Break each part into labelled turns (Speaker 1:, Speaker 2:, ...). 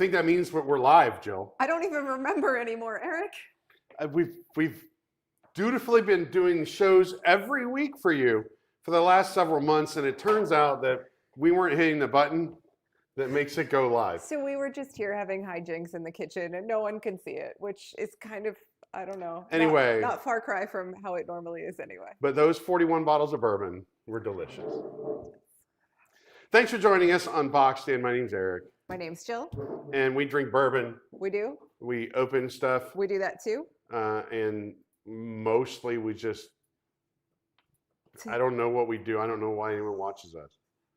Speaker 1: think that means we're live, Jill.
Speaker 2: I don't even remember anymore, Eric.
Speaker 1: We've dutifully been doing shows every week for you for the last several months, and it turns out that we weren't hitting the button that makes it go live.
Speaker 2: So we were just here having hijinks in the kitchen, and no one can see it, which is kind of, I don't know.
Speaker 1: Anyway.
Speaker 2: Not far cry from how it normally is anyway.
Speaker 1: But those 41 bottles of bourbon were delicious. Thanks for joining us on Boxed In. My name's Eric.
Speaker 2: My name's Jill.
Speaker 1: And we drink bourbon.
Speaker 2: We do.
Speaker 1: We open stuff.
Speaker 2: We do that too.
Speaker 1: And mostly we just, I don't know what we do. I don't know why anyone watches us.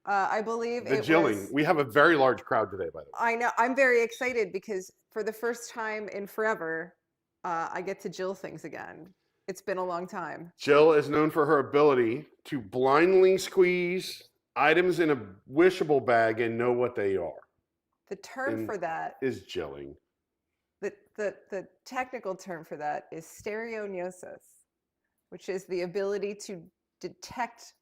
Speaker 2: I believe
Speaker 1: the Jilling. We have a very large crowd today, by the way.
Speaker 2: I know. I'm very excited because for the first time in forever, I get to Jill things again. It's been a long time.
Speaker 1: Jill is known for her ability to blindly squeeze items in a wishable bag and know what they are.
Speaker 2: The term for that
Speaker 1: is Jilling.
Speaker 2: The technical term for that is stereognosis, which is the ability to detect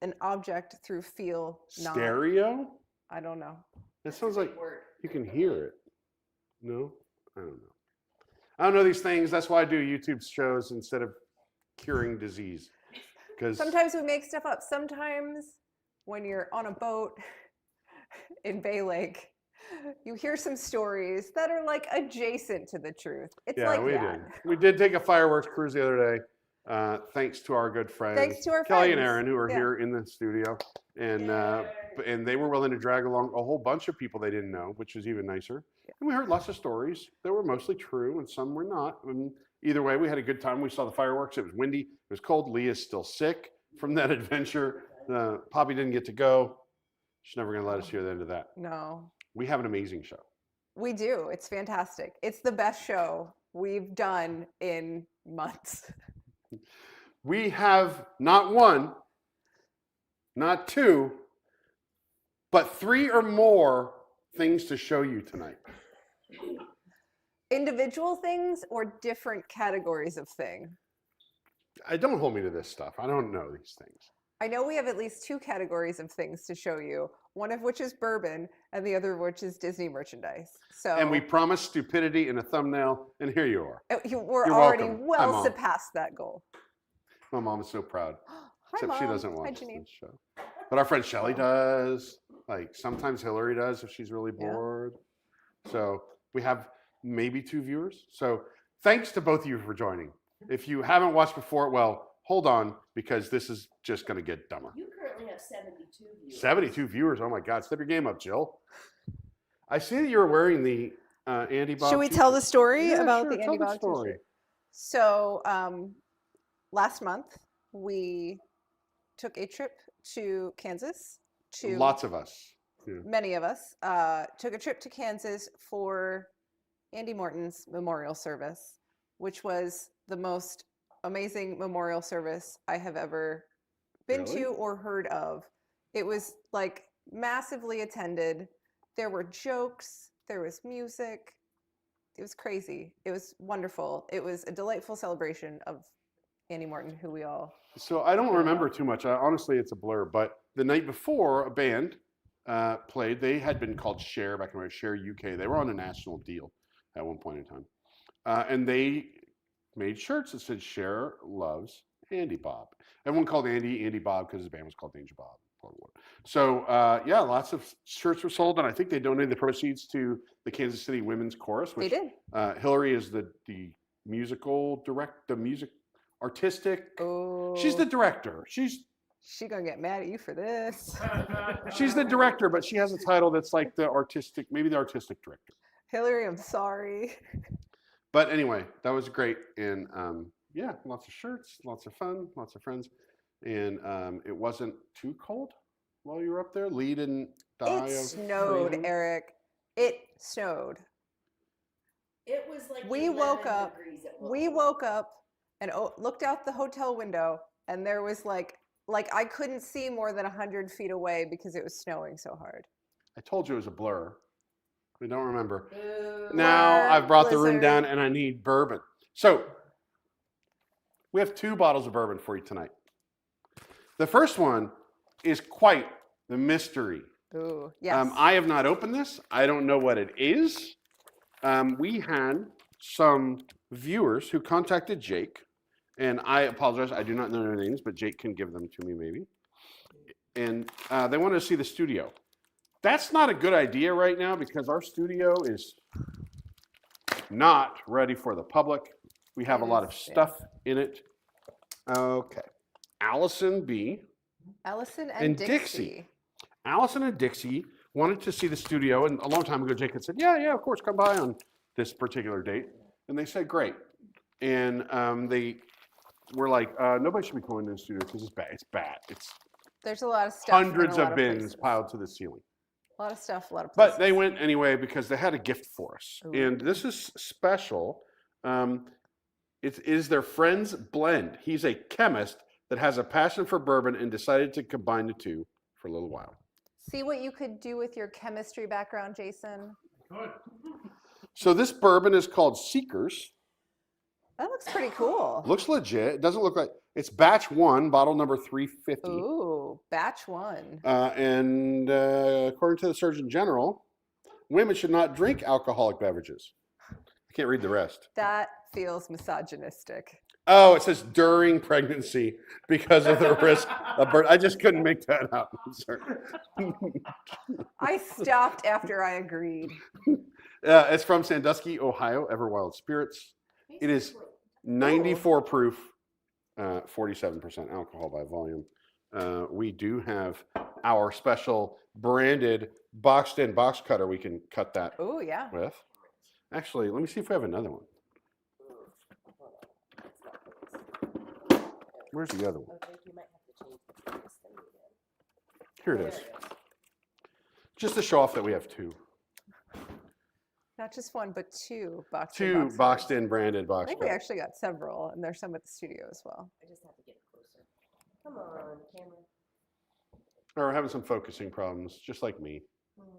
Speaker 2: an object through feel.
Speaker 1: Stereo?
Speaker 2: I don't know.
Speaker 1: That sounds like you can hear it. No? I don't know. I don't know these things. That's why I do YouTube shows instead of curing disease. Because
Speaker 2: sometimes we make stuff up. Sometimes when you're on a boat in Bay Lake, you hear some stories that are like adjacent to the truth. It's
Speaker 1: yeah,
Speaker 2: like
Speaker 1: we
Speaker 2: that.
Speaker 1: did. We did take a fireworks cruise the other day. Thanks to our good friends, Kelly and Aaron, who are here in the studio, and they were willing to drag along a whole bunch of people they didn't know, which was even nicer. Yeah. And we heard lots of stories that were mostly true, and some were not. And either way, we had a good time. We saw the fireworks. It was windy. It was cold. Leah's still sick from that adventure. Poppy didn't get to go. She's never going to let us hear the end of that.
Speaker 2: No.
Speaker 1: We have an amazing show.
Speaker 2: We do. It's fantastic. It's the best show we've done in months.
Speaker 1: We have not one, not two, but 3 or more things to show you tonight.
Speaker 2: Individual things or different categories of thing?
Speaker 1: Don't hold me to this stuff. I don't know these things.
Speaker 2: I know we have at least 2 categories of things to show you, one of which is bourbon and the other of which is Disney merchandise. So,
Speaker 1: and we promised stupidity in a thumbnail, and here you are.
Speaker 2: We're
Speaker 1: You're
Speaker 2: already
Speaker 1: welcome.
Speaker 2: well surpassed that goal.
Speaker 1: My mom is so proud.
Speaker 2: Hi,
Speaker 1: Except
Speaker 2: Mom.
Speaker 1: she doesn't
Speaker 2: Hi,
Speaker 1: watch
Speaker 2: Janine.
Speaker 1: this show. But our friend Shelly does. Like sometimes Hillary does if she's really bored. Yeah. So we have maybe 2 viewers. So thanks to both of you for joining. If you haven't watched before, well, hold on, because this is just going to get dumber.
Speaker 3: You currently have 72 viewers.
Speaker 1: 72 viewers. Oh my God. Step your game up, Jill. I see that you're wearing the Andy Bob.
Speaker 2: Should we tell the story about
Speaker 1: the
Speaker 2: Andy Bob
Speaker 1: story?
Speaker 2: So last month, we took a trip to Kansas.
Speaker 1: Lots of us. Yeah.
Speaker 2: Many of us took a trip to Kansas for Andy Morton's memorial service, which was the most amazing memorial service I have ever been to or heard of. It was like massively attended. There were jokes. There was music. It was crazy. It was wonderful. It was a delightful celebration of Andy Morton, who we all.
Speaker 1: So I don't remember too much. Honestly, it's a blur. But the night before, a band played. They had been called Share back in the day, Share UK. They were on a national deal at one point in time. And they made shirts that said Share loves Andy Bob. Everyone called Andy Bob because his band was called Danger Bob. So yeah, lots of shirts were sold, and I think they donated the proceeds to the Kansas City Women's Chorus. Which,
Speaker 2: they did.
Speaker 1: Hillary is the musical artistic.
Speaker 2: Oh.
Speaker 1: She's the director. She's
Speaker 2: gonna get mad at you for this.
Speaker 1: She's the director, but she has a title that's like the artistic director.
Speaker 2: Hillary, I'm sorry.
Speaker 1: But anyway, that was great, and yeah, lots of shirts, lots of fun, lots of friends, and it wasn't too cold while you were up there. Lee didn't die.
Speaker 2: It snowed, freezing. Eric. It snowed.
Speaker 3: It was like
Speaker 2: we woke up and looked out the hotel window, and there was like I couldn't see more than 100 feet away because it was snowing so hard.
Speaker 1: I told you it was a blur. I don't remember. Now I've brought the room down and I need bourbon. So we have 2 bottles of bourbon for you tonight. The first one is quite the mystery
Speaker 2: Ooh, yes.
Speaker 1: I have not opened this. I don't know what it is. We had some viewers who contacted Jake, and I apologize, I do not know their names, but Jake can give them to me maybe. And they wanted to see the studio. That's not a good idea right now because our studio is not ready for the public. We have a lot of stuff in it. Okay. Allison B.
Speaker 2: Allison and Dixie.
Speaker 1: Allison and Dixie wanted to see the studio, and a long time ago, Jake had said, yeah, of course, come by on this particular date. And they said, great. And they were like, nobody should be going to the studio because it's bad. It's bad.
Speaker 2: There's a lot of stuff.
Speaker 1: Hundreds of bins piled to the ceiling.
Speaker 2: A lot of stuff, a lot of places.
Speaker 1: But they went anyway because they had a gift for us.
Speaker 2: Ooh.
Speaker 1: And this is special. It is their friend's blend. He's a chemist that has a passion for bourbon and decided to combine the two for a little while.
Speaker 2: See what you could do with your chemistry background, Jason?
Speaker 1: Good. So this bourbon is called Seekers.
Speaker 2: That looks pretty cool.
Speaker 1: Looks legit. It doesn't look like, it's batch 1, bottle number 350.
Speaker 2: Ooh, batch 1.
Speaker 1: And according to the Surgeon General, women should not drink alcoholic beverages. I can't read the rest.
Speaker 2: That feels misogynistic.
Speaker 1: Oh, it says during pregnancy because of the risk of birth. I just couldn't make that up. I'm sorry.
Speaker 2: I stopped after I agreed.
Speaker 1: It's from Sandusky, Ohio, Everwild Spirits. It is 94 proof, 47% alcohol by volume. We do have our special branded boxed in box cutter we can cut that
Speaker 2: Oh, yeah.
Speaker 1: with. Actually, let me see if we have another one. Where's the other one? Here it is. Just to show off that we have two.
Speaker 2: Not just one, but two boxed
Speaker 1: Two
Speaker 2: in
Speaker 1: boxed in branded box
Speaker 2: I think we
Speaker 1: cutters.
Speaker 2: actually got several, and there's some at the studio as well.
Speaker 3: I just have to get closer. Come on, camera.
Speaker 1: Or we're having some focusing problems, just like me.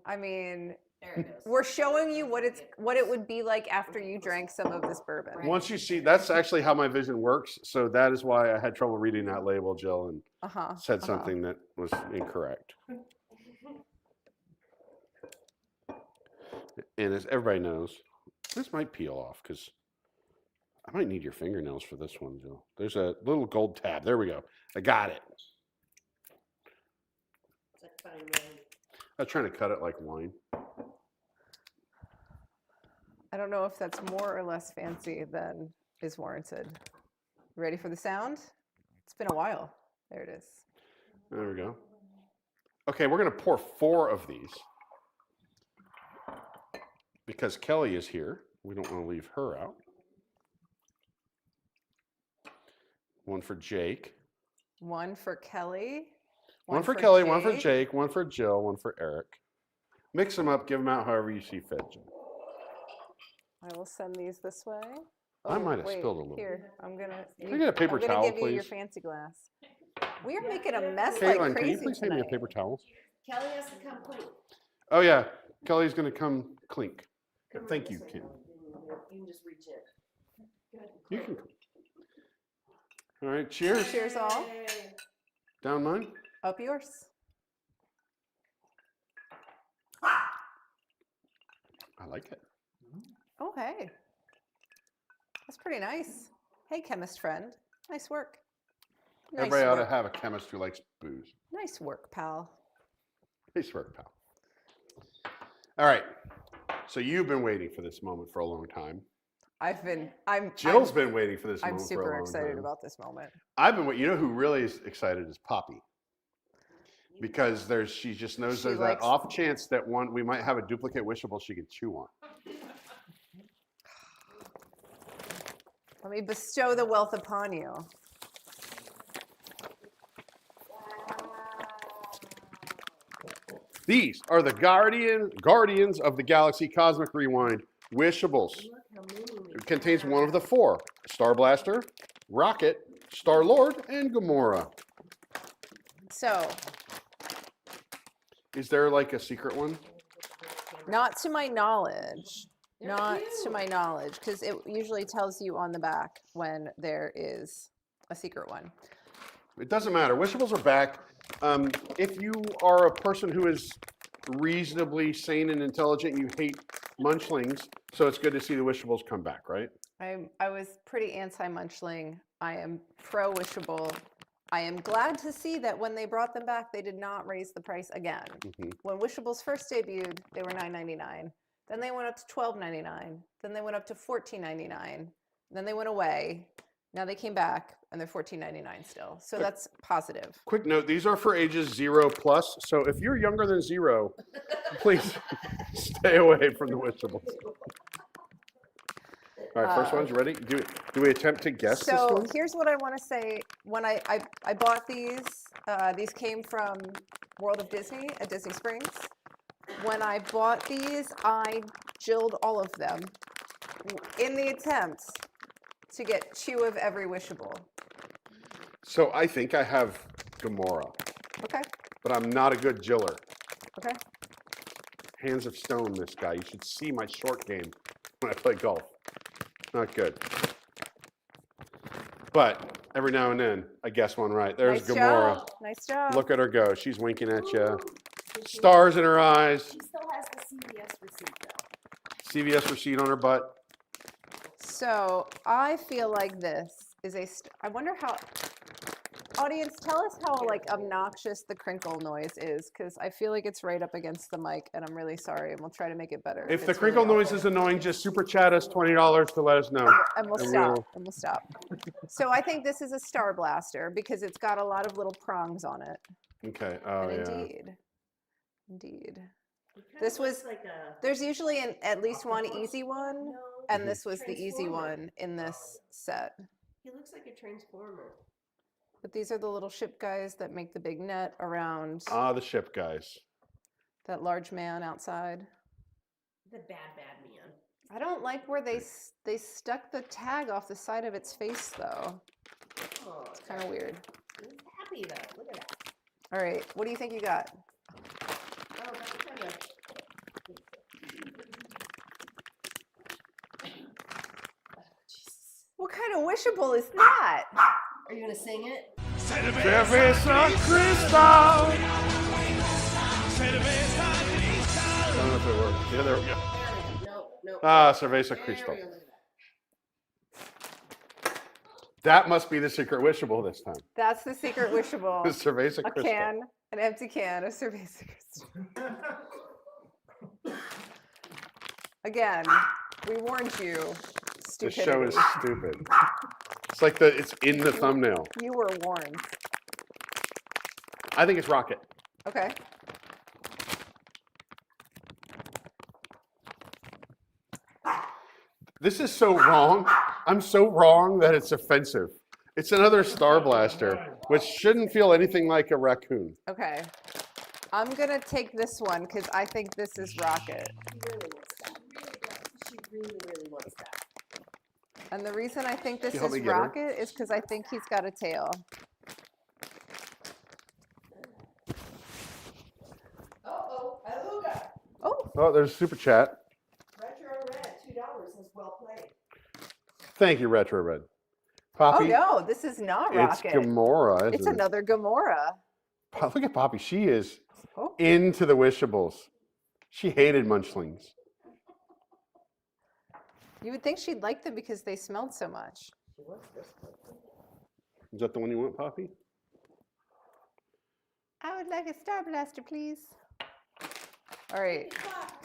Speaker 2: I mean,
Speaker 3: There it goes.
Speaker 2: we're showing you what it would be like after you drank some of this bourbon.
Speaker 1: Once you see, that's actually how my vision works. So that is why I had trouble reading that label, Jill, and said something that was incorrect. And as everybody knows, this might peel off because I might need your fingernails for this one, Jill. There's a little gold tab. There we go. I got it.
Speaker 3: It's like fine wine.
Speaker 1: I was trying to cut it like wine.
Speaker 2: I don't know if that's more or less fancy than is warranted. Ready for the sound? It's been a while. There it is.
Speaker 1: There we go. Okay, we're going to pour 4 of these. Because Kelly is here, we don't want to leave her out. One for Jake.
Speaker 2: One for Kelly.
Speaker 1: One for Kelly, one for Jake, one for Jill, one for Eric. Mix them up, give them out however you see fit, Jill.
Speaker 2: I will send these this way.
Speaker 1: I might have
Speaker 2: wait,
Speaker 1: spilled a little.
Speaker 2: Here, I'm gonna.
Speaker 1: Can I get a paper towel,
Speaker 2: give you your
Speaker 1: please?
Speaker 2: fancy glass. We are making a mess
Speaker 1: Caitlin,
Speaker 2: like
Speaker 1: can you
Speaker 2: crazy
Speaker 1: please hand me a
Speaker 2: tonight.
Speaker 1: paper towel?
Speaker 3: Kelly has to come clean.
Speaker 1: Oh yeah, Kelly's going to come clink.
Speaker 3: Come
Speaker 1: Thank
Speaker 3: on
Speaker 1: you,
Speaker 3: this way,
Speaker 1: Kim.
Speaker 3: Ellen. You can just reach in. Good.
Speaker 1: You can. All right, cheers.
Speaker 2: Cheers all.
Speaker 3: Yay.
Speaker 1: Down mine.
Speaker 2: Up yours.
Speaker 1: I like it.
Speaker 2: Oh, hey. That's pretty nice. Hey, chemist friend. Nice work. Nice
Speaker 1: Everybody ought to
Speaker 2: work.
Speaker 1: have a chemist who likes booze.
Speaker 2: Nice work, pal.
Speaker 1: Nice work, pal. All right. So you've been waiting for this moment for a long time. Jill's been waiting for this
Speaker 2: I'm
Speaker 1: moment for a
Speaker 2: super
Speaker 1: long
Speaker 2: excited
Speaker 1: time.
Speaker 2: about this moment.
Speaker 1: I've been. You know who really is excited is Poppy, because she just knows
Speaker 2: She
Speaker 1: there's
Speaker 2: likes-
Speaker 1: that off chance that we might have a duplicate Wishable she can chew on.
Speaker 2: Let me bestow the wealth upon you.
Speaker 1: These are the Guardians of the Galaxy Cosmic Rewind Wishables.
Speaker 3: Look how many we
Speaker 1: It contains one of the 4: Star Blaster, Rocket, Star Lord, and Gamora.
Speaker 2: So,
Speaker 1: Is there like a secret one?
Speaker 2: not to my knowledge.
Speaker 3: They're
Speaker 2: Not to
Speaker 3: cute.
Speaker 2: my knowledge, because it usually tells you on the back when there is a secret one.
Speaker 1: It doesn't matter. Wishables are back. If you are a person who is reasonably sane and intelligent. You hate munchlings, so it's good to see the Wishables come back, right?
Speaker 2: I was pretty anti-munchling. I am pro-wishable. I am glad to see that when they brought them back, they did not raise the price again. When Wishables first debuted, they were $9.99. Then they went up to $12.99. Then they went up to $14.99. Then they went away. Now they came back and they're $14.99 still. So that's positive.
Speaker 1: Quick note, these are for ages 0+. So if you're younger than 0, please stay away from the Wishables. All right, first one's ready. Do we attempt to guess this one?
Speaker 2: So here's what I want to say. When I bought these came from World of Disney at Disney Springs. When I bought these, I jilled all of them in the attempt to get 2 of every Wishable.
Speaker 1: So I think I have Gamora,
Speaker 2: Okay,
Speaker 1: but I'm not a good jiller.
Speaker 2: okay.
Speaker 1: Hands of stone, this guy. You should see my short game when I play golf. Not good. But every now and then, I guess one right. There's
Speaker 2: Nice
Speaker 1: Gamora.
Speaker 2: job. Nice job.
Speaker 1: Look at her go. She's winking at you.
Speaker 3: Ooh.
Speaker 1: Stars in her eyes.
Speaker 3: She still has the CVS receipt though.
Speaker 1: CVS receipt on her butt.
Speaker 2: So I feel like this is I wonder how, audience, tell us how like obnoxious the crinkle noise is, because I feel like it's right up against the mic and I'm really sorry and we'll try to make it better.
Speaker 1: If the
Speaker 2: It's
Speaker 1: crinkle
Speaker 2: really
Speaker 1: noise is annoying, just super chat us $20 to let us know.
Speaker 2: and we'll
Speaker 1: And
Speaker 2: stop,
Speaker 1: we'll-
Speaker 2: and we'll stop. So I think this is a Star Blaster because it's got a lot of little prongs on it.
Speaker 1: Okay. Oh,
Speaker 2: And
Speaker 1: yeah.
Speaker 2: indeed.
Speaker 3: It kinda
Speaker 2: This
Speaker 3: looks
Speaker 2: was-
Speaker 3: like a,
Speaker 2: There's usually at least one easy one,
Speaker 3: no,
Speaker 2: and this was the easy
Speaker 3: Transformer.
Speaker 2: one in this set.
Speaker 3: He looks like a transformer.
Speaker 2: But these are the little ship guys that make the big net around
Speaker 1: Ah, the ship guys.
Speaker 2: that large man outside.
Speaker 3: The bad man.
Speaker 2: I don't like where they stuck the tag off the side of its face though.
Speaker 3: Oh,
Speaker 2: It's kind of weird.
Speaker 3: he's happy though. Look at that.
Speaker 2: All right, what do you think you got?
Speaker 3: Oh, that's kind of.
Speaker 2: What kind of wishable is that?
Speaker 3: Are you gonna sing it?
Speaker 1: Cerveza Cristal. I don't know if it works. Yeah, there we go.
Speaker 3: No.
Speaker 1: Ah, Cerveza
Speaker 3: There we
Speaker 1: Cristal.
Speaker 3: go, look at that.
Speaker 1: That must be the secret wishable this time.
Speaker 2: That's the secret wishable.
Speaker 1: The Cerveza
Speaker 2: A
Speaker 1: Cristal.
Speaker 2: can, an empty can of cerveza crystal. Again, we warned you.
Speaker 1: The
Speaker 2: Stupidity.
Speaker 1: show is stupid. It's like it's in the thumbnail.
Speaker 2: You were warned.
Speaker 1: I think it's Rocket.
Speaker 2: Okay.
Speaker 1: This is so wrong. I'm so wrong that it's offensive. It's another Star Blaster, which shouldn't feel anything like a raccoon.
Speaker 2: Okay. I'm gonna take this one because I think this is Rocket.
Speaker 3: She really wants that. She really wants that.
Speaker 2: And the reason I think this
Speaker 1: you help
Speaker 2: is
Speaker 1: me get her?
Speaker 2: Rocket is because I think he's got a tail.
Speaker 3: Uh-oh, Aluga.
Speaker 2: Oh,
Speaker 1: Oh, there's a super chat.
Speaker 3: Retro Red, $2 says well played.
Speaker 1: Thank you, Retro Red.
Speaker 2: oh
Speaker 1: Poppy,
Speaker 2: no, this is not
Speaker 1: it's
Speaker 2: Rocket.
Speaker 1: Gamora.
Speaker 2: It's
Speaker 1: isn't it?
Speaker 2: another Gamora.
Speaker 1: Look at Poppy. She is
Speaker 2: Oh,
Speaker 1: into the Wishables. She hated munchlings.
Speaker 2: you would think she'd like them because they smelled so much.
Speaker 3: She wants this one.
Speaker 1: Is that the one you want, Poppy?
Speaker 2: I would like a Star Blaster, please. All right.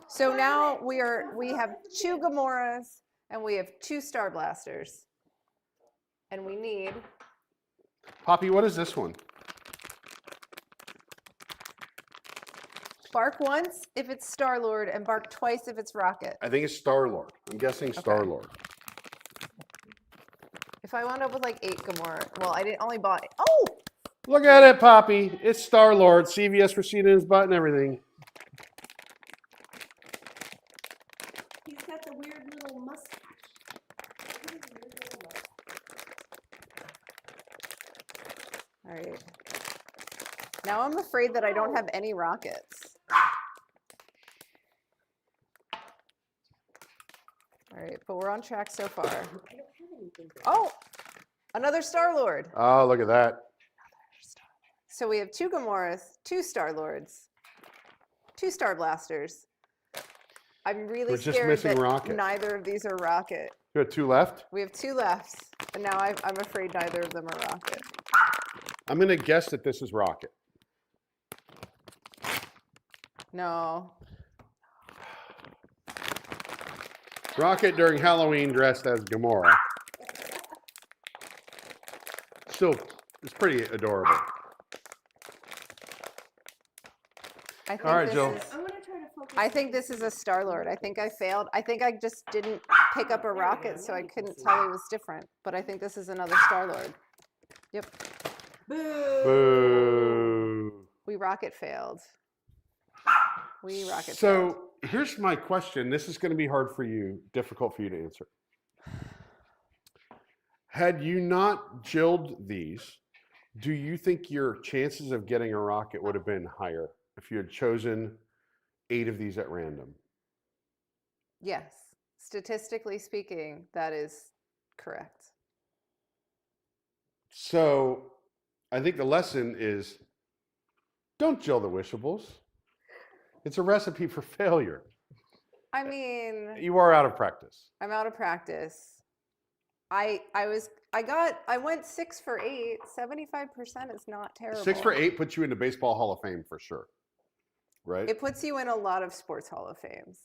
Speaker 2: So now we have 2 Gamoras and we have 2 Star Blasters. And we need
Speaker 1: Poppy, what is this one?
Speaker 2: bark once if it's Star-Lord and bark twice if it's Rocket.
Speaker 1: I think it's Star-Lord. I'm guessing Star-Lord.
Speaker 2: If I wound up with like 8 Gamora, well, I didn't only bought. Oh,
Speaker 1: Look at it, Poppy. It's Star-Lord. CVS receipt in his butt and everything.
Speaker 3: He's got the weird little mustache.
Speaker 2: all right. Now I'm afraid that I don't have any Rockets. All right, but we're on track so far.
Speaker 3: I don't have anything good.
Speaker 2: Oh, another Star-Lord.
Speaker 1: Oh, look at that.
Speaker 2: So we have 2 Gamoras, 2 Star-Lords, 2 Star Blasters. I'm really
Speaker 1: We're just
Speaker 2: scared
Speaker 1: missing
Speaker 2: that
Speaker 1: Rocket.
Speaker 2: neither of these are Rocket.
Speaker 1: You have 2 left?
Speaker 2: We have 2 left, and now I'm afraid neither of them are Rocket.
Speaker 1: I'm going to guess that this is Rocket.
Speaker 2: No.
Speaker 1: Rocket during Halloween dressed as Gamora. Still, it's pretty adorable.
Speaker 2: I think
Speaker 1: All right,
Speaker 2: this
Speaker 1: Jill.
Speaker 2: is,
Speaker 3: I'm gonna try to focus.
Speaker 2: I think this is a Star-Lord. I think I failed. I think I just didn't pick up a Rocket, so I couldn't tell he was different. But I think this is another Star-Lord. Yep.
Speaker 3: Boo.
Speaker 1: Boo.
Speaker 2: We Rocket failed. We Rocket failed.
Speaker 1: So here's my question. This is going to be hard for you, difficult for you to answer. Had you not Jilled these, do you think your chances of getting a Rocket would have been higher if you had chosen 8 of these at random?
Speaker 2: Yes. Statistically speaking, that is correct.
Speaker 1: So I think the lesson is don't Jill the Wishables. It's a recipe for failure.
Speaker 2: I mean,
Speaker 1: You are out of practice.
Speaker 2: I'm out of practice. I went 6 for 8. 75% is not terrible.
Speaker 1: 6 for 8 puts you in the Baseball Hall of Fame for sure. Right?
Speaker 2: It puts you in a lot of sports Hall of Fames.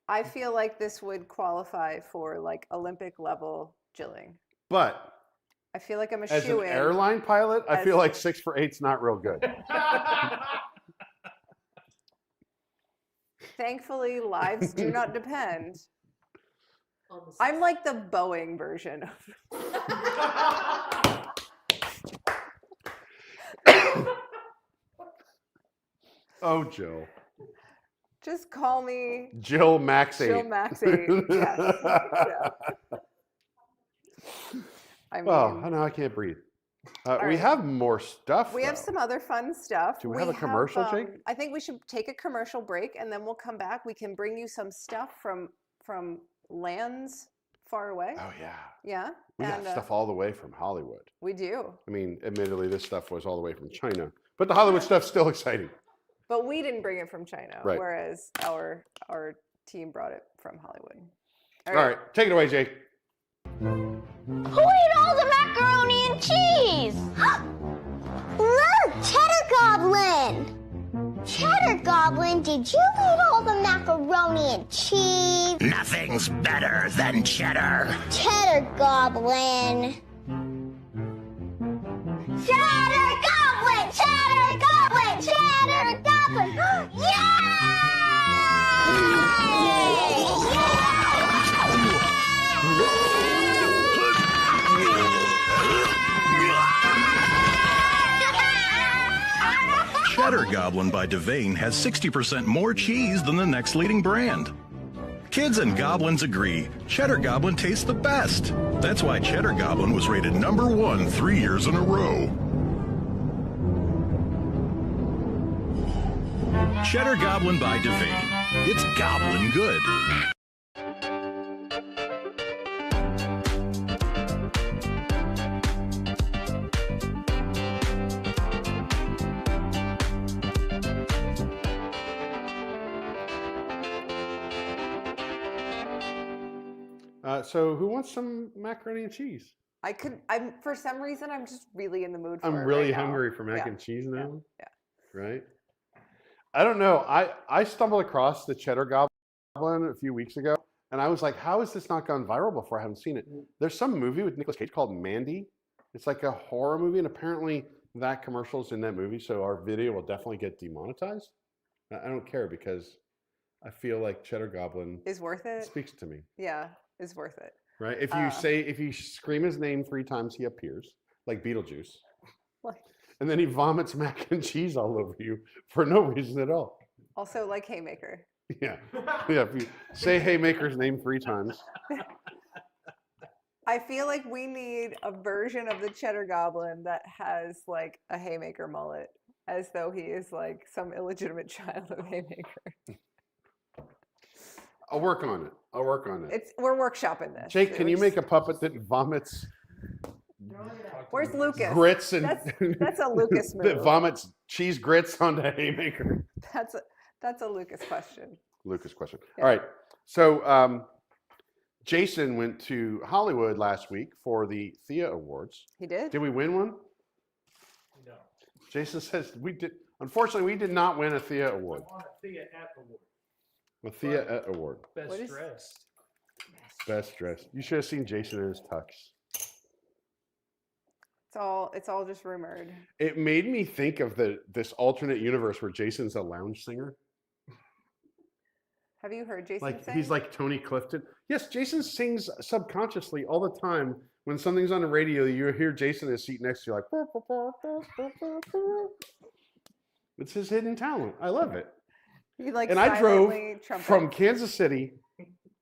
Speaker 2: I feel like this would qualify for like Olympic level jilling.
Speaker 1: But
Speaker 2: I feel like I'm a
Speaker 1: as an
Speaker 2: shoo-in.
Speaker 1: airline pilot, I feel like 6 for 8's not real good.
Speaker 2: Thankfully, lives do not depend. I'm like the Boeing version of
Speaker 1: Oh, Jill.
Speaker 2: just call me
Speaker 1: Jill Max 8.
Speaker 2: Jill Max 8. Yes. Yeah. I mean,
Speaker 1: Oh, no, I can't breathe. We
Speaker 2: right.
Speaker 1: have more stuff.
Speaker 2: we have
Speaker 1: though.
Speaker 2: some other fun stuff.
Speaker 1: Do we have a commercial, Jake?
Speaker 2: I think we should take a commercial break and then we'll come back. We can bring you some stuff from lands far away.
Speaker 1: Oh, yeah.
Speaker 2: Yeah.
Speaker 1: We got stuff all the way from Hollywood.
Speaker 2: We do.
Speaker 1: I mean, admittedly, this stuff was all the way from China. But the Hollywood stuff's still exciting.
Speaker 2: But we didn't bring it from China,
Speaker 1: Right.
Speaker 2: whereas our team brought it from Hollywood.
Speaker 1: All right. Take it away, Jake.
Speaker 4: Who ate all the macaroni and cheese? Look, Cheddar Goblin! Cheddar Goblin, did you eat all the macaroni and cheese?
Speaker 5: Nothing's better than cheddar.
Speaker 4: Cheddar Goblin! Cheddar Goblin! Cheddar Goblin! Cheddar Goblin! Yay!
Speaker 6: Cheddar Goblin by Devane has 60% more cheese than the next leading brand. Kids and goblins agree, Cheddar Goblin tastes the best. That's why Cheddar Goblin was rated #1 3 years in a row. Cheddar Goblin by Devane. It's goblin good.
Speaker 1: So who wants some macaroni and cheese?
Speaker 2: I'm for some reason I'm just really in the mood for
Speaker 1: I'm
Speaker 2: it
Speaker 1: really
Speaker 2: right now.
Speaker 1: hungry for mac
Speaker 2: Yeah.
Speaker 1: and cheese now.
Speaker 2: Yeah.
Speaker 1: Right? I don't know. I stumbled across the Cheddar Goblin a few weeks ago, and I was like, how has this not gone viral before? I haven't seen it. There's some movie with Nicolas Cage called Mandy. It's like a horror movie, and apparently that commercial's in that movie, so our video will definitely get demonetized. I don't care because I feel like Cheddar Goblin
Speaker 2: Is worth it?
Speaker 1: speaks to me.
Speaker 2: Yeah, is worth it.
Speaker 1: Right? If you scream his name 3 times, he appears, like Beetlejuice.
Speaker 2: Like,
Speaker 1: And then he vomits mac and cheese all over you for no reason at all.
Speaker 2: also like Haymaker.
Speaker 1: Yeah. Yeah. If you say Haymaker's name 3 times.
Speaker 2: I feel like we need a version of the Cheddar Goblin that has like a Haymaker mullet, as though he is like some illegitimate child of Haymaker.
Speaker 1: I'll work on it.
Speaker 2: We're workshopping this.
Speaker 1: Jake, can you make a puppet that vomits
Speaker 2: Where's Lucas?
Speaker 1: Grits and
Speaker 2: That's a Lucas
Speaker 1: that
Speaker 2: move.
Speaker 1: vomits cheese grits onto haymaker.
Speaker 2: That's a Lucas question.
Speaker 1: Lucas question.
Speaker 2: Yeah.
Speaker 1: All right. So Jason went to Hollywood last week for the Thea Awards.
Speaker 2: He did?
Speaker 1: Did we win one?
Speaker 7: No.
Speaker 1: Jason says we did. Unfortunately, we did not win a Thea Award.
Speaker 7: I won a Thea at Award.
Speaker 1: A Thea Award.
Speaker 2: What
Speaker 7: Best
Speaker 2: is-
Speaker 7: dressed.
Speaker 1: Best dressed. You should have seen Jason in his tux.
Speaker 2: It's all just rumored.
Speaker 1: It made me think of this alternate universe where Jason's a lounge singer.
Speaker 2: Have you heard Jason
Speaker 1: Like
Speaker 2: sing?
Speaker 1: he's like Tony Clifton. Yes, Jason sings subconsciously all the time. When something's on the radio, you hear Jason in his seat next to you, like. "Burr, burr, burr, burr, burr, burr, burr." It's his hidden talent. I love it.
Speaker 2: He like
Speaker 1: And I drove
Speaker 2: silently trumpets.
Speaker 1: from Kansas City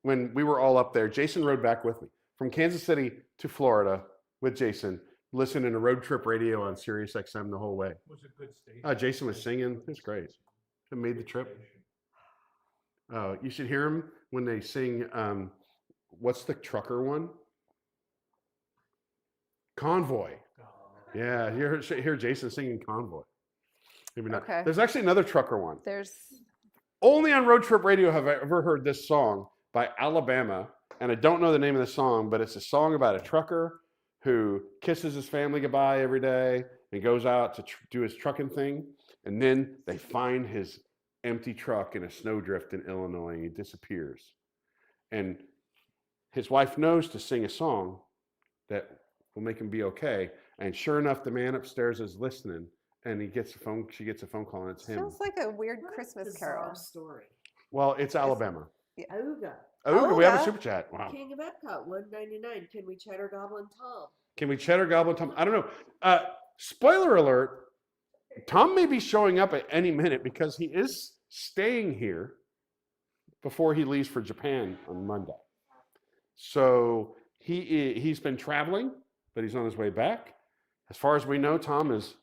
Speaker 1: when we were all up there. Jason rode back with me from Kansas City to Florida with Jason, listening to road trip radio on Sirius XM the whole way.
Speaker 7: It was a good station.
Speaker 1: Jason was singing. It was great. It made the trip. You should hear him when they sing. What's the trucker one? Convoy. Yeah, you hear Jason singing Convoy. Maybe not.
Speaker 2: Okay.
Speaker 1: There's actually another trucker one.
Speaker 2: There's
Speaker 1: Only on road trip radio have I ever heard this song by Alabama, and I don't know the name of the song, but it's a song about a trucker who kisses his family goodbye every day and goes out to do his trucking thing, and then they find his empty truck in a snowdrift in Illinois, and he disappears. And his wife knows to sing a song that will make him be okay, and sure enough, the man upstairs is listening. And she gets a phone call, and it's him.
Speaker 2: sounds like a weird
Speaker 3: What a
Speaker 2: Christmas
Speaker 3: bizarre
Speaker 2: carol.
Speaker 3: story.
Speaker 1: Well, it's Alabama.
Speaker 3: Ooga.
Speaker 1: Oh, we have a
Speaker 2: Olga.
Speaker 1: super chat. Wow.
Speaker 3: King of Epcot, $1.99. Can we cheddar goblin Tom?
Speaker 1: Can we cheddar goblin Tom? I don't know. Spoiler alert, Tom may be showing up at any minute because he is staying here before he leaves for Japan on Monday. So he's been traveling, but he's on his way back. As far as we know, Tom's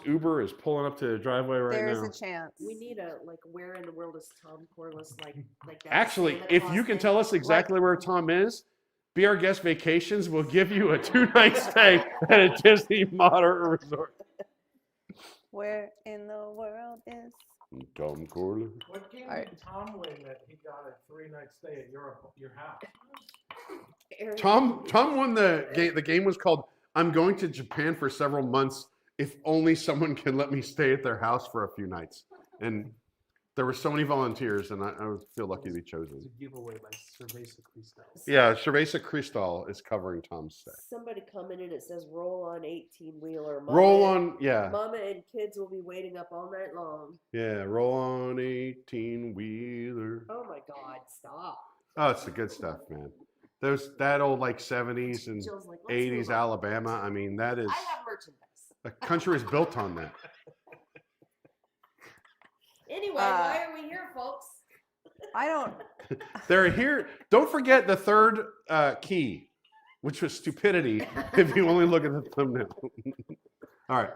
Speaker 1: Uber is pulling up to the driveway right
Speaker 2: There
Speaker 1: now.
Speaker 2: is a chance.
Speaker 3: We need a where in the world is Tom Corliss like that?
Speaker 1: Actually,
Speaker 3: Santa
Speaker 1: if
Speaker 3: Claus
Speaker 1: you can
Speaker 3: thing?
Speaker 1: tell us exactly where Tom is, Be Our Guest Vacations will give you a 2-night stay at a Disney moderate resort.
Speaker 2: Where in the world is?
Speaker 1: Tom Corley.
Speaker 7: What game
Speaker 2: Alright.
Speaker 7: did Tom win that he got a 3-night stay at your house?
Speaker 3: Aaron-
Speaker 1: Tom won the game. The game was called "I'm Going to Japan for Several Months. If only someone can let me stay at their house for a few nights." And there were so many volunteers, and I would feel lucky to be
Speaker 7: It's
Speaker 1: chosen.
Speaker 7: a giveaway by Cerveza Cristal.
Speaker 1: Yeah, Cerveza Cristal is covering Tom's stay.
Speaker 3: Somebody come in and it says roll on 18-wheeler.
Speaker 1: Roll on, yeah,
Speaker 3: Mama and kids will be waiting up all night long.
Speaker 1: yeah. Roll on 18-wheeler.
Speaker 3: Oh my God! Stop.
Speaker 1: Oh, it's the good stuff, man. That old like 70s and
Speaker 3: Jill's like, "Let's move
Speaker 1: 80s
Speaker 3: on."
Speaker 1: Alabama. I mean, that is
Speaker 3: I have merchandise.
Speaker 1: a country is built on that.
Speaker 3: Anyway, why are we here, folks?
Speaker 2: I don't.
Speaker 1: They're here. Don't forget the third key, which was stupidity. If you only look at the thumbnail. All right.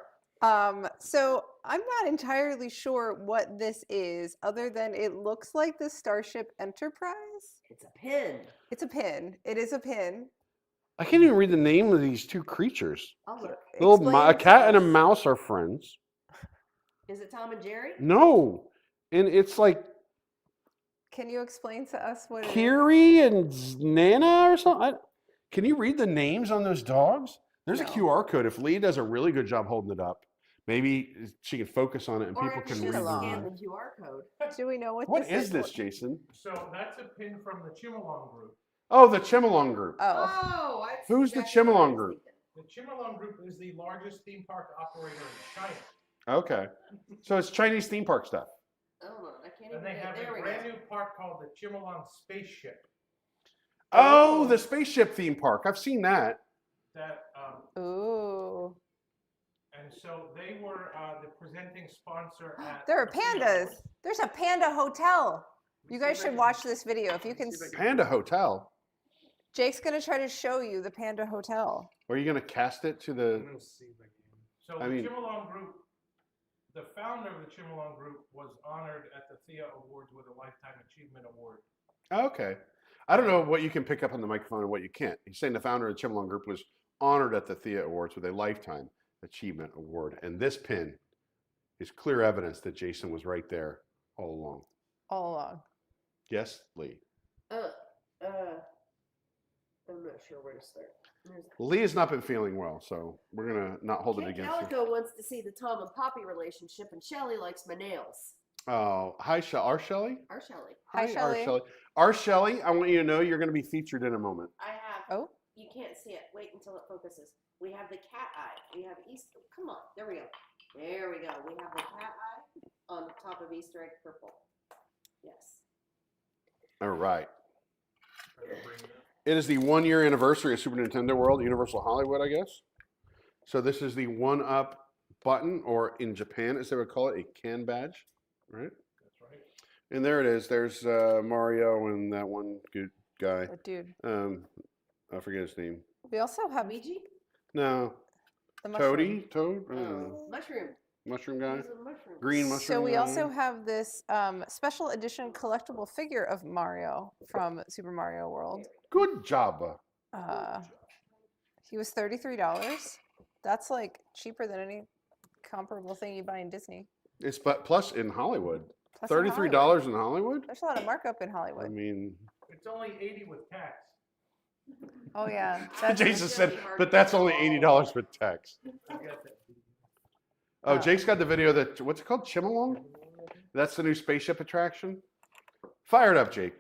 Speaker 2: So I'm not entirely sure what this is, other than it looks like the Starship Enterprise.
Speaker 3: It's a pin.
Speaker 2: It's a pin. It is a pin.
Speaker 1: I can't even read the name of these two creatures.
Speaker 3: I'll look.
Speaker 1: A
Speaker 2: Explain
Speaker 1: cat
Speaker 2: to
Speaker 1: and a
Speaker 2: us.
Speaker 1: mouse are friends.
Speaker 3: Is it Tom and Jerry?
Speaker 1: No, and it's like
Speaker 2: Can you explain to us what it is?
Speaker 1: Kiri and Nana or something. Can you read the names on those dogs? There's a
Speaker 2: No.
Speaker 1: QR code. If Lee does a really good job holding it up, maybe she can focus on it and
Speaker 3: Or
Speaker 1: people
Speaker 3: if
Speaker 1: can
Speaker 3: you
Speaker 1: read
Speaker 3: just
Speaker 2: along.
Speaker 3: scan
Speaker 1: the.
Speaker 3: the QR code.
Speaker 2: Do we know what
Speaker 1: What
Speaker 2: this
Speaker 1: is this, Jason?
Speaker 7: So that's a pin from the Chimilong group.
Speaker 1: Oh, the Chimilong group.
Speaker 2: Oh,
Speaker 3: Oh,
Speaker 1: Who's the Chimilong group?
Speaker 7: The Chimilong group is the largest theme park operator in China.
Speaker 1: Okay, so it's Chinese theme park stuff.
Speaker 3: Hold on, I can't even
Speaker 7: And they
Speaker 3: get
Speaker 7: have
Speaker 3: there.
Speaker 7: a
Speaker 3: We
Speaker 7: brand
Speaker 3: go.
Speaker 7: new park called the Chimilong Spaceship.
Speaker 1: Oh, the spaceship theme park. I've seen that.
Speaker 7: That
Speaker 2: ooh.
Speaker 7: and so they were the presenting sponsor at.
Speaker 2: There are
Speaker 7: the Thea
Speaker 2: pandas.
Speaker 7: Awards.
Speaker 2: There's a panda hotel. You guys should watch this video if you can.
Speaker 1: Panda Hotel.
Speaker 2: Jake's gonna try to show you the Panda Hotel.
Speaker 1: Or are you going to cast it to the?
Speaker 7: I'm gonna see if I can. So
Speaker 1: I
Speaker 7: the
Speaker 1: mean-
Speaker 7: Chimilong group, the founder of the Chimilong group was honored at the Thea Awards with a Lifetime Achievement Award.
Speaker 1: Okay. I don't know what you can pick up on the microphone and what you can't. He's saying the founder of the Chimilong Group was honored at the Thea Awards with a Lifetime Achievement Award. And this pin is clear evidence that Jason was right there all along.
Speaker 2: All along.
Speaker 1: Yes, Lee?
Speaker 3: I'm not sure where to start.
Speaker 1: Lee has not been feeling well, so we're going to not hold it against him.
Speaker 3: Calico wants to see the Tom and Poppy relationship, and Shelly likes my nails.
Speaker 1: Oh, hi, our Shelly?
Speaker 3: Our Shelly.
Speaker 2: Hi, Shelly.
Speaker 1: Our Shelly. Our Shelly, I want you to know you're going to be featured in a moment.
Speaker 3: I have.
Speaker 2: Oh.
Speaker 3: You can't see it. Wait until it focuses. We have the cat eye. We have Easter. Come on. There we go. There we go. We have the cat eye on top of Easter egg purple. Yes.
Speaker 1: All right. It is the 1-year anniversary of Super Nintendo World, Universal Hollywood, I guess. So this is the 1-up button, or in Japan, as they would call it, a can badge, right?
Speaker 7: That's right.
Speaker 1: And there it is. There's Mario and that one good guy.
Speaker 2: That dude.
Speaker 1: I forget his name.
Speaker 2: We also have
Speaker 3: Luigi?
Speaker 1: No.
Speaker 2: the mushroom.
Speaker 1: Toady? Toad?
Speaker 3: Mushroom.
Speaker 1: Mushroom guy?
Speaker 3: He's a mushroom.
Speaker 1: Green mushroom
Speaker 2: So we
Speaker 1: guy?
Speaker 2: also have this special edition collectible figure of Mario from Super Mario World.
Speaker 1: Good job.
Speaker 2: He was $33. That's like cheaper than any comparable thing you buy in Disney.
Speaker 1: It's plus in Hollywood.
Speaker 2: Plus in
Speaker 1: $33
Speaker 2: Hollywood.
Speaker 1: in Hollywood?
Speaker 2: There's a lot of markup in
Speaker 1: I
Speaker 2: Hollywood.
Speaker 1: mean,
Speaker 7: It's only 80 with tax.
Speaker 2: Oh yeah. That's
Speaker 1: Jason said, but that's only $80 with tax.
Speaker 7: I get that.
Speaker 1: Oh, Jake's got the video that, what's it called? Chimmelong? That's the new spaceship attraction? Fire it up, Jake.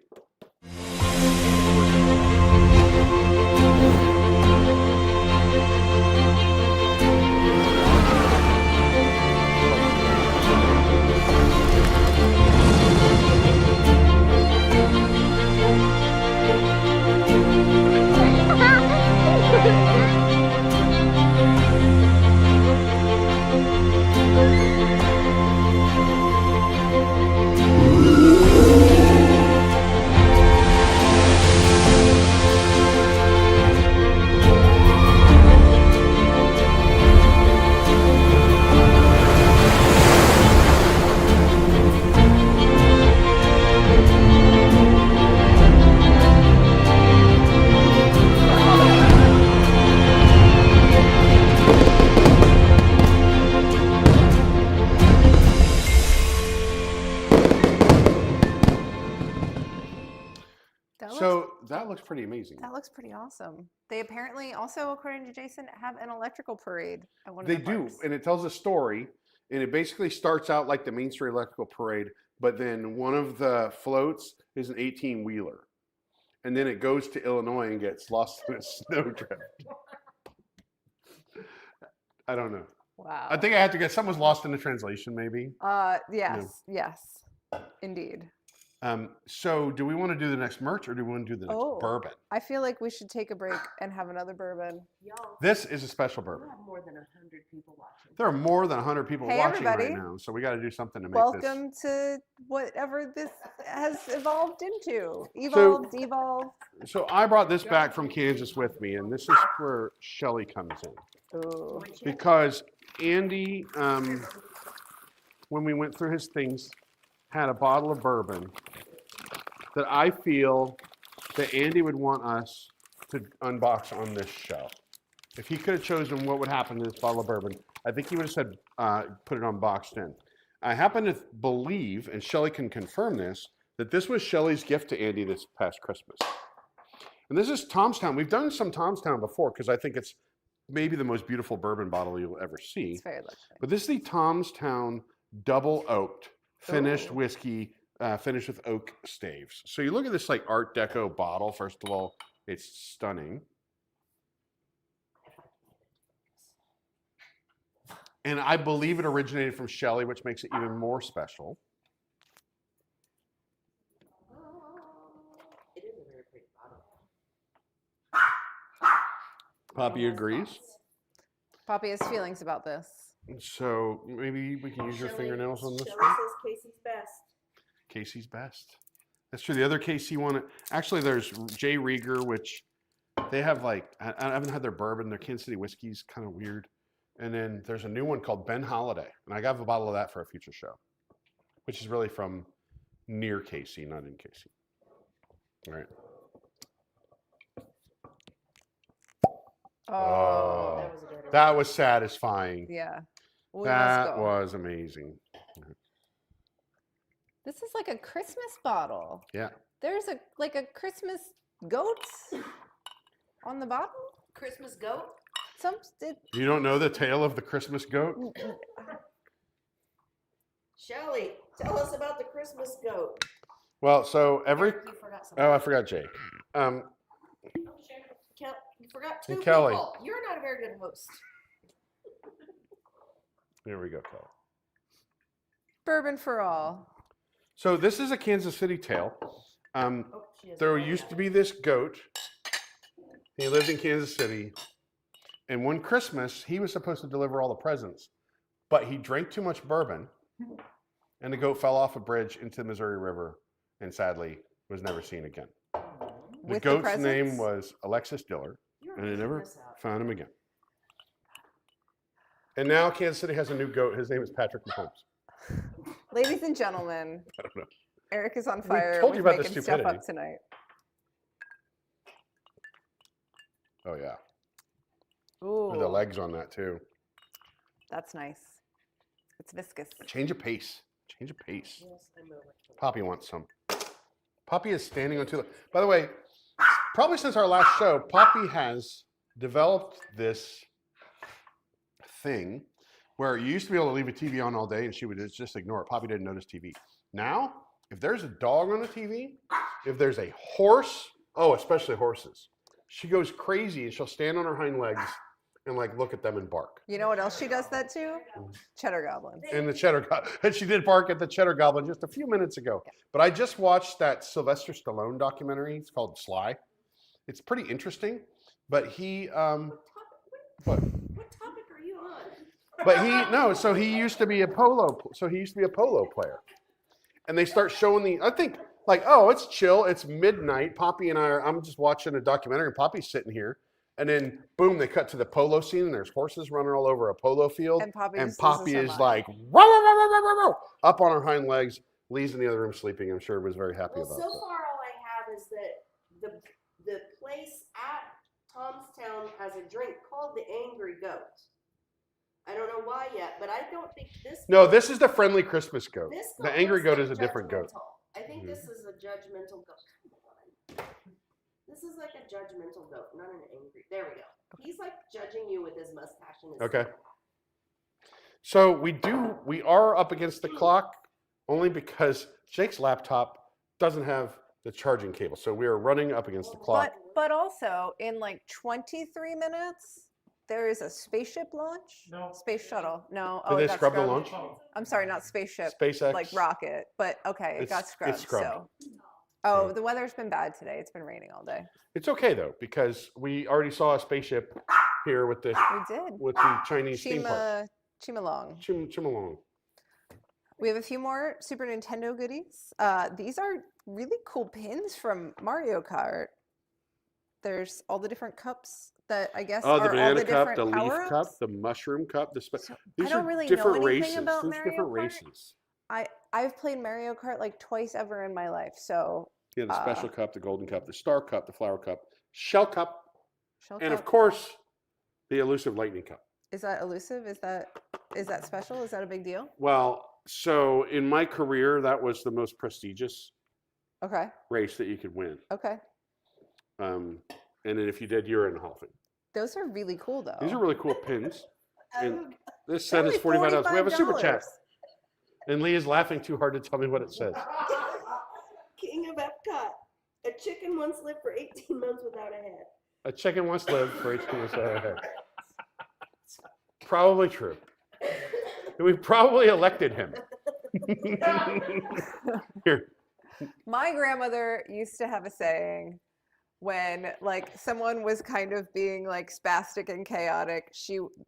Speaker 1: That looks pretty amazing.
Speaker 2: That looks pretty awesome. They apparently also, according to Jason, have an electrical parade at one of
Speaker 1: They
Speaker 2: the
Speaker 1: do,
Speaker 2: parks.
Speaker 1: and it tells a story, and it basically starts out like the Main Street Electrical Parade, but then one of the floats is an 18-wheeler, and then it goes to Illinois and gets lost in a snowdrift. I don't know.
Speaker 2: Wow.
Speaker 1: I think I have to guess someone's lost in the translation, maybe.
Speaker 2: Yes, indeed.
Speaker 1: So do we want to do the next merch, or do we want to do the next bourbon?
Speaker 2: I feel like we should take a break and have another bourbon.
Speaker 3: Y'all,
Speaker 1: This is a special
Speaker 3: we
Speaker 1: bourbon.
Speaker 3: have more than 100 people watching.
Speaker 1: There are more than 100 people
Speaker 2: Hey,
Speaker 1: watching
Speaker 2: everybody.
Speaker 1: right now, so we got to do something to make
Speaker 2: Welcome to whatever this has evolved into. Evolved.
Speaker 1: So I brought this back from Kansas with me, and this is where Shelly comes in.
Speaker 2: Ooh.
Speaker 1: Because Andy, when we went through his things, had a bottle of bourbon that I feel that Andy would want us to unbox on this show. If he could have chosen what would happen to this bottle of bourbon, I think he would have said, put it on Boxed In. I happen to believe, and Shelly can confirm this, that this was Shelly's gift to Andy this past Christmas. And this is Tomstown. We've done some Tomstown before because I think it's maybe the most beautiful bourbon bottle you'll ever see.
Speaker 2: It's very luxury.
Speaker 1: But this is the Tomstown double oaked finished whiskey, finished with oak staves. So you look at this like Art Deco bottle. First of all, it's stunning. And I believe it originated from Shelly, which makes it even more special.
Speaker 3: It is a very pretty bottle.
Speaker 1: Poppy agrees.
Speaker 2: Poppy has feelings about this.
Speaker 1: So maybe we can use your fingernails on this
Speaker 3: Shelly
Speaker 1: one.
Speaker 3: says Casey's best.
Speaker 1: Casey's best. That's true. The other Casey one, actually, there's J. Rieger, which they have like, I haven't had their bourbon. Their Kansas City whiskey's kind of weird. And then there's a new one called Ben Holiday. And I got a bottle of that for a future show, which is really from near Casey, not in Casey. All right. Oh,
Speaker 3: That was a dirty
Speaker 1: that was satisfying.
Speaker 2: Yeah. We
Speaker 1: That
Speaker 2: must go.
Speaker 1: was amazing.
Speaker 2: This is like a Christmas bottle.
Speaker 1: Yeah.
Speaker 2: There's a Christmas goat on the bottle.
Speaker 3: Christmas goat?
Speaker 1: You don't know the tale of the Christmas goat?
Speaker 3: Shelly, tell us about the Christmas goat.
Speaker 1: Well, so every
Speaker 3: You forgot something.
Speaker 1: oh, I forgot Jake.
Speaker 3: You forgot two
Speaker 1: And Kelly.
Speaker 3: people. You're not a very good host.
Speaker 1: Here we go, Kelly.
Speaker 2: Bourbon for all.
Speaker 1: So this is a Kansas City tale.
Speaker 3: Oh, she is
Speaker 1: There
Speaker 3: right.
Speaker 1: used to be this goat. He lived in Kansas City. And one Christmas, he was supposed to deliver all the presents, but he drank too much bourbon, and the goat fell off a bridge into the Missouri River, and sadly was never seen again. The
Speaker 2: With the
Speaker 1: goat's name
Speaker 2: presents?
Speaker 1: was Alexis Diller,
Speaker 3: You're
Speaker 1: and they
Speaker 3: making
Speaker 1: never
Speaker 3: this up.
Speaker 1: found him again. And now Kansas City has a new goat. His name is Patrick Mahomes.
Speaker 2: Ladies and gentlemen,
Speaker 1: I don't know.
Speaker 2: Eric is on fire
Speaker 1: told you
Speaker 2: with
Speaker 1: about the
Speaker 2: making stuff up
Speaker 1: stupidity.
Speaker 2: tonight.
Speaker 1: Oh yeah,
Speaker 2: Ooh,
Speaker 1: and the legs on that too.
Speaker 2: that's nice. It's viscous.
Speaker 1: Change of pace. Change of pace.
Speaker 3: Yes, I know.
Speaker 1: Poppy wants some. Poppy is standing on two legs. By the way, probably since our last show, Poppy has developed this thing where you used to be able to leave a TV on all day and she would just ignore it. Poppy didn't notice TV. Now, if there's a dog on the TV, if there's a horse, oh, especially horses, she goes crazy and she'll stand on her hind legs and like look at them and bark.
Speaker 2: You know what else she does that to? Cheddar Goblin.
Speaker 1: And the Cheddar Goblin, and she did bark at the Cheddar Goblin just a few minutes ago. But I just watched that Sylvester Stallone documentary. It's called Sly. It's pretty interesting. But he, what?
Speaker 3: What topic are you on?
Speaker 1: But he, no. So he used to be a polo. So he used to be a polo player. And they start showing the. I think like, oh, it's chill. It's midnight. Poppy and I are. I'm just watching a documentary, and Poppy's sitting here. And then, boom, they cut to the polo scene, and there's horses running all over a polo field.
Speaker 2: And Poppy,
Speaker 1: And
Speaker 2: just
Speaker 1: Poppy
Speaker 2: loses her
Speaker 1: is
Speaker 2: mind.
Speaker 1: like, row, row, row, row, row, row, up on her hind legs. Lee's in the other room sleeping. I'm sure was very happy
Speaker 3: Well,
Speaker 1: about
Speaker 3: so
Speaker 1: that.
Speaker 3: far all I have is that the place at Tomstown has a drink called the Angry Goat. I don't know why yet, but I don't think this.
Speaker 1: No, this is the friendly Christmas goat.
Speaker 3: This
Speaker 1: The angry
Speaker 3: looks
Speaker 1: goat
Speaker 3: like
Speaker 1: is a different goat.
Speaker 3: judgmental. I think
Speaker 1: Mhm.
Speaker 3: this is a judgmental goat. Come on. This is like a judgmental goat, not an angry. There we go. He's like judging you with his mustache and his.
Speaker 1: Okay. So we are up against the clock only because Jake's laptop doesn't have the charging cable. So we are running up against the clock.
Speaker 2: But also in like 23 minutes, there is a spaceship launch.
Speaker 7: No.
Speaker 2: Space shuttle. No.
Speaker 1: Did they
Speaker 2: it got
Speaker 1: scrub the
Speaker 2: scrubbed.
Speaker 1: launch?
Speaker 2: I'm sorry, not spaceship.
Speaker 1: SpaceX.
Speaker 2: Like rocket. But okay, it got
Speaker 1: It's
Speaker 2: scrubbed.
Speaker 1: scrubbed.
Speaker 2: So. Oh, the weather's been bad today. It's been raining all day.
Speaker 1: It's okay though, because we already saw a spaceship here with the
Speaker 2: We did.
Speaker 1: Chinese theme park.
Speaker 2: Chimalong.
Speaker 1: Chimalong.
Speaker 2: We have a few more Super Nintendo goodies. These are really cool pins from Mario Kart. There's all the different cups that I guess
Speaker 1: Oh, the
Speaker 2: are all
Speaker 1: banana
Speaker 2: the
Speaker 1: cup,
Speaker 2: different
Speaker 1: the leaf
Speaker 2: power-ups.
Speaker 1: cup, the mushroom cup.
Speaker 2: So,
Speaker 1: These
Speaker 2: I don't
Speaker 1: are
Speaker 2: really
Speaker 1: different
Speaker 2: know anything
Speaker 1: races.
Speaker 2: about
Speaker 1: There's
Speaker 2: Mario
Speaker 1: different
Speaker 2: Kart.
Speaker 1: races.
Speaker 2: I've played Mario Kart like twice ever in my life. So
Speaker 1: Yeah, the special cup, the golden cup, the star cup, the flower cup, shell cup,
Speaker 2: Shell
Speaker 1: and of
Speaker 2: Cup-
Speaker 1: course, the elusive lightning cup.
Speaker 2: is that elusive? Is that special? Is that a big deal?
Speaker 1: Well, so in my career, that was the most prestigious
Speaker 2: Okay.
Speaker 1: race that you could win.
Speaker 2: Okay.
Speaker 1: And then if you did, you're in the Hall of Fame.
Speaker 2: Those are really cool though.
Speaker 1: These are really cool pins. And this set
Speaker 2: They're
Speaker 1: is
Speaker 2: only
Speaker 1: $45. We have a super chat.
Speaker 2: $45.
Speaker 1: And Lee is laughing too hard to tell me what it says.
Speaker 3: King of Epcot. A chicken once lived for 18 months without a head.
Speaker 1: A chicken once lived for 18 months without a head. Probably true. And we probably elected him. Here.
Speaker 2: My grandmother used to have a saying when like someone was kind of being like spastic and chaotic,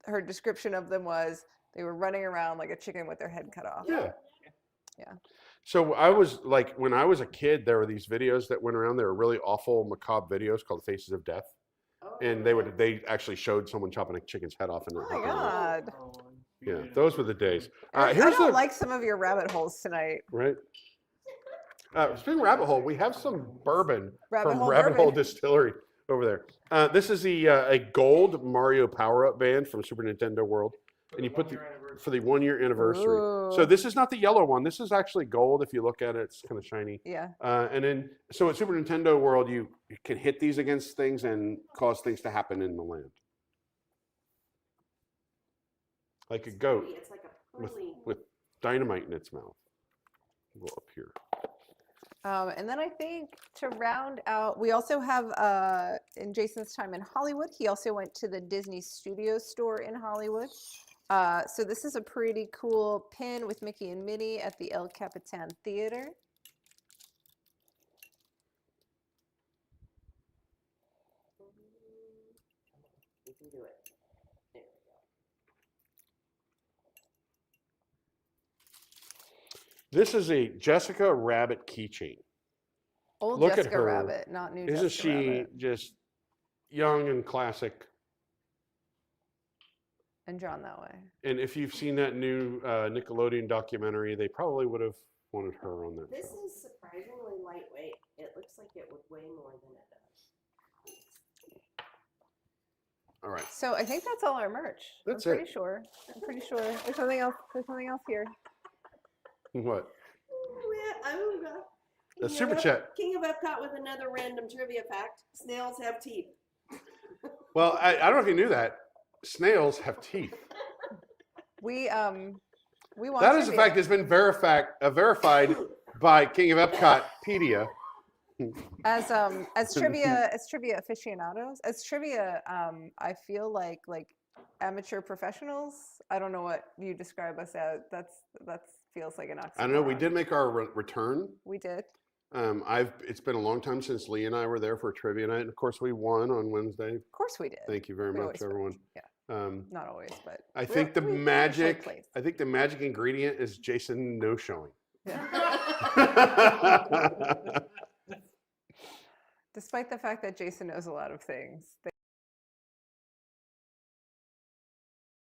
Speaker 2: her description of them was they were running around like a chicken with their head cut off.
Speaker 1: Yeah.
Speaker 2: Yeah.
Speaker 1: So I was like, when I was a kid, there were these videos that went around. They were really awful, macabre videos called Faces of Death. And they actually showed someone chopping a chicken's head off. And
Speaker 2: Oh my God.
Speaker 1: Yeah, those were the days.
Speaker 2: I
Speaker 1: Here's
Speaker 2: don't
Speaker 1: the
Speaker 2: like some of your rabbit holes tonight.
Speaker 1: right. Speaking of rabbit hole, we have some bourbon
Speaker 2: Rabbit
Speaker 1: from
Speaker 2: hole
Speaker 1: Rabbit
Speaker 2: bourbon.
Speaker 1: Hole Distillery. over there. This is a gold Mario Power-Up band from Super Nintendo World. And you put for the 1-year anniversary.
Speaker 2: Ooh.
Speaker 1: So this is not the yellow one. This is actually gold. If you look at it, it's kind of shiny.
Speaker 2: Yeah.
Speaker 1: And then, so at Super Nintendo World, you can hit these against things and cause things to happen in the land. Like a goat
Speaker 3: It's like a pearly.
Speaker 1: with dynamite in its mouth. Go up here.
Speaker 2: And then I think to round out, we also have, in Jason's time in Hollywood, he also went to the Disney Studios store in Hollywood. So this is a pretty cool pin with Mickey and Minnie at the El Capitan Theater.
Speaker 3: You can do it. There we go.
Speaker 1: This is a Jessica Rabbit keychain.
Speaker 2: Old
Speaker 1: Look at
Speaker 2: Jessica
Speaker 1: her.
Speaker 2: Rabbit, not new
Speaker 1: Isn't
Speaker 2: Jessica
Speaker 1: she
Speaker 2: Rabbit.
Speaker 1: just young and classic?
Speaker 2: And drawn that way.
Speaker 1: And if you've seen that new Nickelodeon documentary, they probably would have wanted her on that
Speaker 3: This
Speaker 1: show.
Speaker 3: is surprisingly lightweight. It looks like it would weigh more than it does.
Speaker 1: All right.
Speaker 2: So I think that's all our merch.
Speaker 1: That's
Speaker 2: I'm
Speaker 1: it.
Speaker 2: pretty sure. I'm pretty sure. There's something else. There's something else here.
Speaker 1: What?
Speaker 3: Oh, God.
Speaker 1: A
Speaker 3: King
Speaker 1: super
Speaker 3: of
Speaker 1: chat.
Speaker 3: King of Epcot with another random trivia fact. Snails have teeth.
Speaker 1: Well, I don't know if you knew that. Snails have teeth.
Speaker 2: We want
Speaker 1: That is a
Speaker 2: trivia.
Speaker 1: fact that's been verified by King of Epcotpedia.
Speaker 2: As trivia aficionados, as trivia I feel like amateur professionals. I don't know what you describe us as. That feels like an oxymoron.
Speaker 1: I don't know. We did make our return.
Speaker 2: We did.
Speaker 1: It's been a long time since Lee and I were there for a trivia night, and of course we won on Wednesday.
Speaker 2: Of course we did.
Speaker 1: Thank you very
Speaker 2: We
Speaker 1: much,
Speaker 2: always win.
Speaker 1: everyone.
Speaker 2: Yeah.
Speaker 1: Not
Speaker 2: always, but
Speaker 1: I think the
Speaker 2: we usually
Speaker 1: magic.
Speaker 2: place.
Speaker 1: I think the magic ingredient is Jason no showing.
Speaker 2: Yeah. Despite the fact that Jason knows a lot of things.